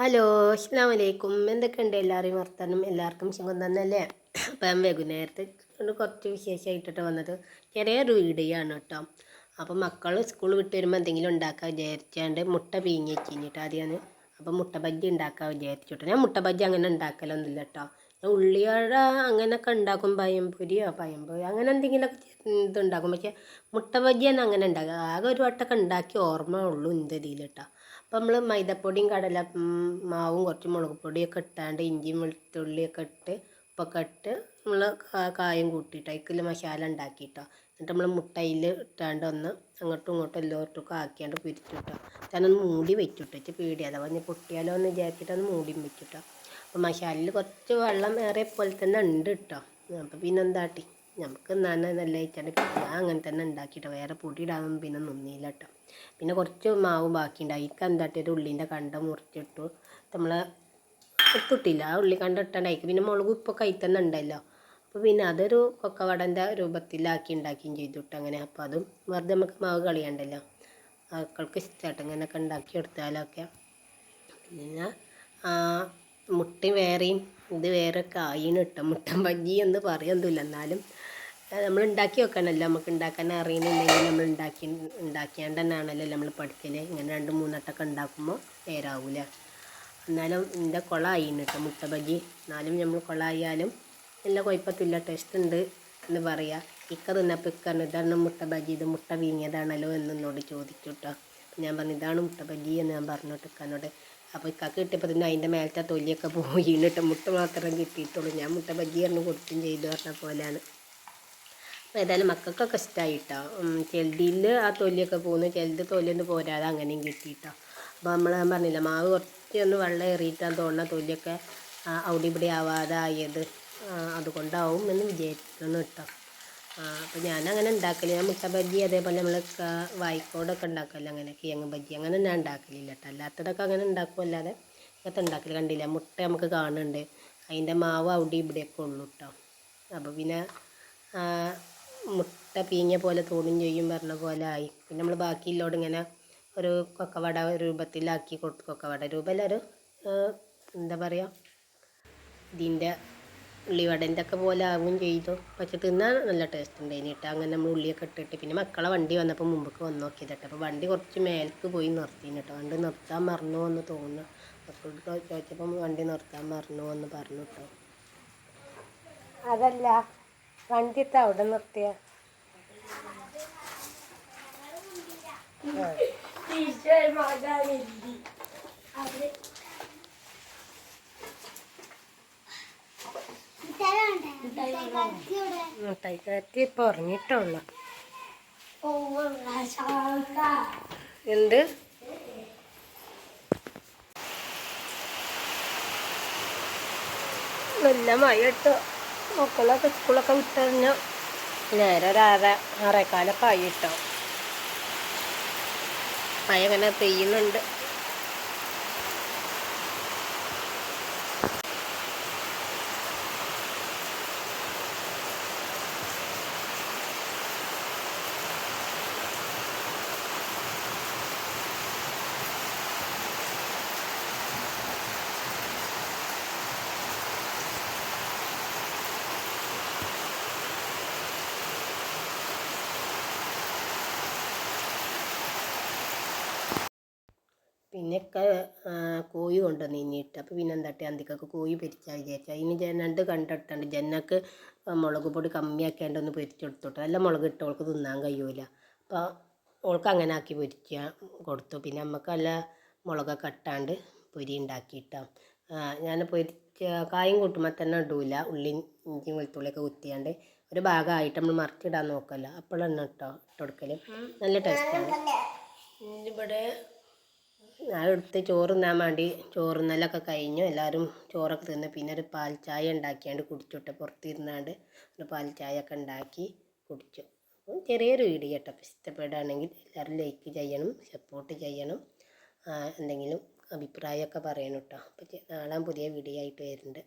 Hello, അസ്സലാമു അലൈക്കും. എന്തൊക്കെയുണ്ട് എല്ലാവരെയും വർത്താനം? എല്ലാവർക്കും സുഖം തന്നെയല്ലേ? അപ്പം വൈകുന്നേരത്തെ കുറച്ച് വിശേഷമായിട്ടിട്ട് വന്നത് ചെറിയൊരു വീഡിയോ ആണ് കേട്ടോ. അപ്പം മക്കൾ സ്കൂൾ വിട്ട് വരുമ്പോൾ എന്തെങ്കിലും ഉണ്ടാക്കാൻ വിചാരിച്ചാണ്ട് മുട്ട പീങ്ങി വെച്ചിട്ട് ആദ്യമാണ്. അപ്പം മുട്ട ബജ്ജി ഉണ്ടാക്കാൻ വിചാരിച്ചിട്ട് ഞാൻ മുട്ട ബജ്ജി അങ്ങനെ ഉണ്ടാക്കലൊന്നുമില്ല കേട്ടോ. ഉള്ളിവട അങ്ങനെയൊക്കെ ഉണ്ടാക്കും, പഴംപൊരി അങ്ങനെ എന്തെങ്കിലുമൊക്കെ ഇതുണ്ടാക്കും. പക്ഷേ മുട്ട ബജ്ജി തന്നെ അങ്ങനെ ഉണ്ടാക്കുക ആകെ ഒരു വട്ടമൊക്കെ ഉണ്ടാക്കി ഓർമ്മ ഉള്ളൂ എൻ്റെ ഇതിൽ കേട്ടോ. അപ്പം നമ്മൾ മൈദപ്പൊടിയും കടല മാവും കുറച്ച് മുളക് പൊടിയൊക്കെ ഇട്ടാണ്ട് ഇഞ്ചിയും വെളുത്തുള്ളിയൊക്കെ ഇട്ട് ഉപ്പൊക്കെ ഇട്ട് നമ്മൾ കായം കൂട്ടിയിട്ട് അതിൽ മസാല ഉണ്ടാക്കിയിട്ടോ. എന്നിട്ട് നമ്മൾ മുട്ടയിൽ ഇട്ടാണ്ട് ഒന്ന് അങ്ങോട്ടും ഇങ്ങോട്ടും എല്ലാവർക്കും ആക്കിയാണ്ട് പിരിച്ചിട്ടോ. ഞാനൊന്ന് മൂടി വെച്ചിട്ട് പേടി അഥവാ ഇനി പൊട്ടിയാലോ എന്ന് വിചാരിച്ചിട്ടൊന്ന് മൂടിയും വെച്ചിട്ടോ. അപ്പോൾ മസാലയിൽ കുറച്ച് വെള്ളം ഏറെ പോലെ തന്നെ ഉണ്ട് കേട്ടോ. അപ്പോൾ പിന്നെ എന്താട്ടി നമുക്ക് നല്ല വെച്ചാണ്ട് ഞാൻ അങ്ങനെ തന്നെ ഉണ്ടാക്കിയിട്ടോ. വേറെ പൊടി ഇടാനൊന്നും പിന്നെ നിന്നില്ല കേട്ടോ. പിന്നെ കുറച്ച് മാവ് ബാക്കിയുണ്ടായി. അതിക്ക് എന്താട്ടിയത് ഉള്ളിൻ്റെ കണ്ട മുറിച്ചിട്ടു. നമ്മൾ ഇട്ടിട്ടില്ല, ആ ഉള്ളി കണ്ട ഇട്ടാണ്ടായിക്ക്. പിന്നെ മുളക് ഉപ്പൊക്കെ അതിൽ തന്നെ ഉണ്ടല്ലോ. അപ്പോൾ പിന്നെ അതൊരു കൊക്കവടൻ്റെ രൂപത്തിലാക്കി ഉണ്ടാക്കുകയും ചെയ്തു കേട്ടോ. അങ്ങനെ അപ്പോൾ അതും വെറുതെ നമുക്ക് മാവ് കളിയണ്ടല്ലോ. മക്കൾക്ക് ഇഷ്ടമായിട്ട് ഇങ്ങനെയൊക്കെ ഉണ്ടാക്കി എടുത്താലൊക്കെ. പിന്നെ മുട്ട വേറെയും ഇത് വേറെ കായിന് ഇട്ട മുട്ട ബജ്ജി എന്ന് പറയുന്നില്ല. എന്നാലും നമ്മൾ ഉണ്ടാക്കി വെക്കണമല്ലോ. നമുക്ക് ഉണ്ടാക്കാൻ അറിയുന്നുണ്ടെങ്കിൽ നമ്മൾ ഉണ്ടാക്കിയാണ്ട് തന്നെയാണല്ലോ നമ്മൾ പഠിക്കൽ. ഇങ്ങനെ 2-3 വട്ടമൊക്കെ ഉണ്ടാക്കുമ്പോൾ നേരാവില്ല. എന്നാലും എൻ്റെ കുളമായിന് കേട്ടോ മുട്ട ബജ്ജി. എന്നാലും നമ്മൾ കുളമായാലും നല്ല കുഴപ്പത്തില്ല, ടേസ്റ്റ് ഉണ്ട് എന്ന് പറയാം. ഇക്ക തിന്നപ്പോൾ ഇക്കാണ് ഇതാണ് മുട്ട ബജ്ജി, ഇത് മുട്ട വീങ്ങിയതാണല്ലോ എന്നോട് ചോദിച്ചു കേട്ടോ. ഞാൻ പറഞ്ഞു ഇതാണ് മുട്ട ബജ്ജി എന്ന് ഞാൻ പറഞ്ഞിട്ട് ഇക്കാനോട്. അപ്പോൾ ഇക്കാക്ക് കിട്ടിയപ്പോൾ തന്നെ അതിൻ്റെ മേലത്തെ തൊലിയൊക്കെ പോയിട്ട് മുട്ട മാത്രം കിട്ടിയിട്ടുള്ളൂ. ഞാൻ മുട്ട ബജ്ജി പറഞ്ഞു കൊടുക്കുകയും ചെയ്തു പറഞ്ഞ പോലെയാണ്. അപ്പോൾ ഏതായാലും മക്കൾക്കൊക്കെ ഇഷ്ടമായിട്ടോ. ചിലതിൽ ആ തൊലിയൊക്കെ പോകുന്നു, ചിലത് തൊലിയൊന്നും പോരാതെ അങ്ങനെയും കിട്ടിയിട്ടോ. അപ്പോൾ ഞാൻ പറഞ്ഞില്ല മാവ് കുറച്ചൊന്ന് വെള്ളം ഏറിയിട്ടാണ് തോന്നുന്ന തൊലിയൊക്കെ അവിടെ ഇവിടെ ആവാതെ ആയത്. അതുകൊണ്ടാവും എന്ന് വിചാരിക്കുന്നു കേട്ടോ. അപ്പോൾ ഞാനങ്ങനെ ഉണ്ടാക്കല്. ഞാൻ മുട്ട ബജ്ജി അതേപോലെ നമ്മൾ വായിക്കോടൊക്കെ ഉണ്ടാക്കല്ലോ, അങ്ങനെ കിഴങ്ങ് ബജ്ജി അങ്ങനെ ഞാൻ ഉണ്ടാക്കലില്ല കേട്ടോ. അല്ലാത്തതൊക്കെ അങ്ങനെ ഉണ്ടാക്കും, അല്ലാതെ ഇങ്ങനത്തെ ഉണ്ടാക്കൽ കണ്ടില്ല. മുട്ട നമുക്ക് കാണുന്നുണ്ട്, അതിൻ്റെ മാവ് അവിടെ ഇവിടെയൊക്കെ ഉള്ളൂ കേട്ടോ. അപ്പോൾ പിന്നെ മുട്ട പീങ്ങിയ പോലെ തോന്നും ചെയ്യും പറഞ്ഞ പോലെ ആയി. പിന്നെ നമ്മൾ ബാക്കിയുള്ളോട് ഇങ്ങനെ ഒരു കൊക്കവട രൂപത്തിലാക്കി കൊടുത്തു. കൊക്കവട രൂപമല്ല, ഒരു എന്താ പറയുക, ഇതിൻ്റെ ഉള്ളിവടൻ്റെ ഒക്കെ പോലെ ആവുകയും ചെയ്തു. പക്ഷെ തിന്നാൻ നല്ല ടേസ്റ്റ് ഉണ്ടായിന് കേട്ടോ. അങ്ങനെ നമ്മൾ ഉള്ളിയൊക്കെ ഇട്ടിട്ട് പിന്നെ മക്കളെ വണ്ടി വന്നപ്പോൾ മുമ്പൊക്കെ വന്ന് നോക്കിയത് കേട്ടോ. അപ്പോൾ വണ്ടി കുറച്ച് മേലേക്ക് പോയി നിർത്തിന് കേട്ടോ. വണ്ടി നിർത്താൻ മറന്നു എന്ന് തോന്നുന്നു. മക്കളോട് ചോദിച്ചപ്പം വണ്ടി നിർത്താൻ മറന്നു എന്ന് പറഞ്ഞു കേട്ടോ. അതല്ല വണ്ടി എത്താ അവിടെ നിർത്തിയ മുട്ടായിക്കാരത്തി ഇപ്പൊ ഉറങ്ങിയിട്ടുള്ളു. എന്ത് നല്ല മഴ ഇട്ടോ. മക്കളൊക്കെ സ്കൂളൊക്കെ വിട്ടറിഞ്ഞ നേരെ ഒരു 6:15 ആയിട്ടോ. മഴ ഇങ്ങനെ പെയ്യുന്നുണ്ട്. പിന്നെയൊക്കെ കോഴി കൊണ്ടുവന്നിട്ട്. അപ്പോൾ പിന്നെ എന്താട്ടി അന്തിക്കൊക്കെ കോഴി പൊരിച്ചാൽ വിചാരിച്ചു. അതിന് ജനണ്ട് കണ്ടിട്ടുണ്ട്. ജനക്ക് മുളക് പൊടി കമ്മിയാക്കിയാണ്ടൊന്ന് പൊരിച്ചെടുത്തോട്ടെ. നല്ല മുളക് ഇട്ട് അവൾക്ക് തിന്നാൻ കഴിയൂല. അപ്പോൾ അവൾക്ക് അങ്ങനെ ആക്കി പൊരിക്കാൻ കൊടുത്തു. പിന്നെ നമുക്ക് നല്ല മുളകൊക്കെ ഇട്ടാണ്ട് പൊരി ഉണ്ടാക്കിയിട്ടോ. ഞാൻ പൊരിച്ച കായും കൂട്ടുമ്പോൾ തന്നെ ഇടൂല. ഉള്ളിയും ഇഞ്ചിയും വെളുത്തുള്ളിയൊക്കെ കുത്തിയാണ്ട് ഒരു ഭാഗമായിട്ട് നമ്മൾ മറിച്ചിടാൻ നോക്കല്ലോ. അപ്പോഴാണ് കേട്ടോ ഇട്ട് കൊടുക്കൽ. നല്ല ടേസ്റ്റാണ്. ഇവിടെ ഞാൻ എടുത്ത് ചോറ് തിന്നാൻ വേണ്ടി ചോറുന്നലൊക്കെ കഴിഞ്ഞു. എല്ലാവരും ചോറൊക്കെ തിന്ന് പിന്നെ ഒരു പാൽ ചായ ഉണ്ടാക്കിയാണ്ട് കുടിച്ചുവിട്ട് പുറത്തിരുന്നാണ്ട് ഒരു പാൽ ചായ ഒക്കെ ഉണ്ടാക്കി കുടിച്ചു. അപ്പം ചെറിയൊരു വീഡിയോ കേട്ടോ. ഇഷ്ടപ്പെടുകയാണെങ്കിൽ എല്ലാവരും ലൈക്ക് ചെയ്യണം, സപ്പോർട്ട് ചെയ്യണം, എന്തെങ്കിലും അഭിപ്രായമൊക്കെ പറയണം കേട്ടോ. അപ്പോൾ നാളെ പുതിയ വീഡിയോ ആയിട്ട് വരുന്നുണ്ട്.